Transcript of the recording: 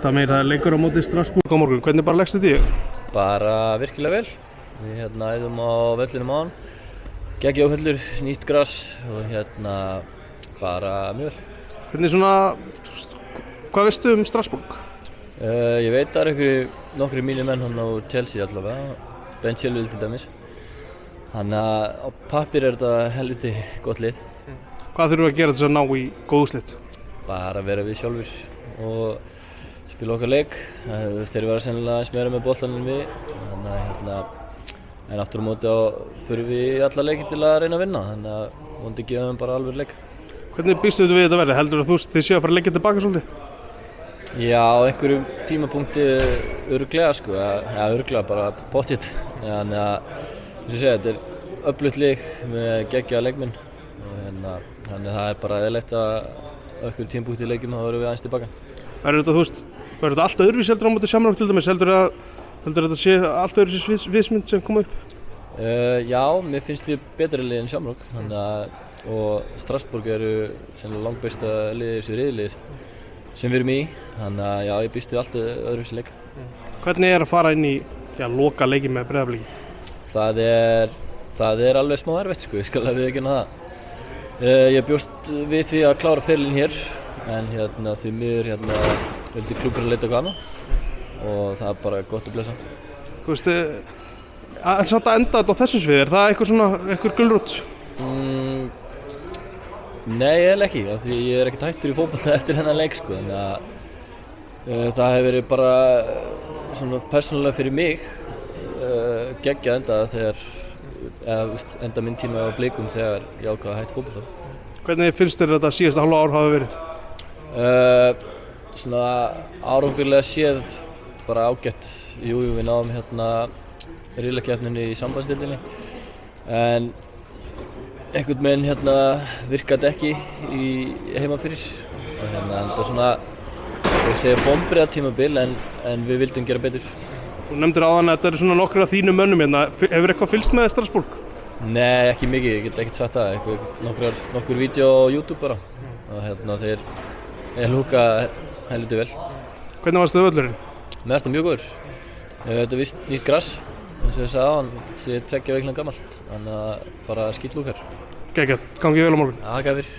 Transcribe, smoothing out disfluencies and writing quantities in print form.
Damir, það leikur á móti Strasbourg á morgun. Hvernig bara leggst þetta í þig? Bara virkilega vel. Við æðum á vellinum á hann. Geggjaður völlur, nýtt gras og bara mjög vel. Hvernig hvað veistu Strasbourg? Ég veit að það nokkrir mínir menn hann á Chelsea allavega. Ben Chilwell til dæmis. Þannig að á pappír þetta helviti gott lið. Hvað þurfum við að gera til að ná í góð úrslit? Bara vera við sjálfur og spila okkar leik. Þeir vera sennilega aðeins meira með boltann en við. Þannig en aftur á móti förum við í alla leiki til að reyna að vinna. Þannig að vonandi gefum við bara alveg leik. Hvernig býstu þetta við þetta verði? Heldur þú þið séu að fara að leggja tilbaka svolítið? Já, á einhverjum tímapunkti örugglega sko. Já, örugglega bara pottþétt. Þannig að eins og segja, þetta er öflugt lið með geggjaða leikmenn. Þannig að það er bara eðlilegt að á einhverjum tímapunkti í leikjum þá verðum við aðeins tilbaka. Verður þetta allt öðruvísi heldur á móti Shamrock til dæmis? Heldur þetta sé allt öðruvísi sviðsmynd sem kom upp? Já, mér finnst við betri lið en Shamrock. Og Strasbourg eru sennilega langbesta liðið í þessu riðli sem við erum í. Þannig að já, ég býst við allt öðruvísi leik. Hvernig að fara inn í loka leiki með Breiðabliki? Það er alveg smá erfitt sko, ég skal alveg viðurkenna það. Ég bjóst við því að klára ferilinn hér, en því miður vildi klúbburinn leita eitthvað annað og það er bara gott að blessa. Þú veist, en samt að enda þetta á þessu sviði, er það eitthvað gulrót? Nei, eiginlega ekki, af því ég er ekkert hættur í fótbolta eftir þennan leik sko, þannig að það hefur verið bara svona persónulega fyrir mig geggjað enda minn tíma á Blikum þegar ég ákvað að hætta fótbolta. Hvernig finnst þér þetta síðasta hálfa ár hafa verið? Svona árangurlega séð bara ágætt. Jú, við náðum riðlakeppninni í sambandsdeildinni en einhvern veginn virkaði ekki heima fyrir og þetta er svona, ég segi bombriðatímabil en við vildum gera betur. Þú nefndir áðan að þetta eru svona nokkrir af þínum mönnum hérna. Hefur eitthvað fylgst með Strasbourg? Nei, ekki mikið, ég get ekkert sagt það. Nokkur vídeo á YouTube bara. Og þeir lúka helviti vel. Hvernig varst þau völlurinn? Mér fannst það mjög góður. Þetta er víst nýtt gras, eins og ég sagði áðan, sé 2 vikna gamalt. Þannig að bara skítlúkar. Geggjað, gangi vel á morgun. Takk fyrir.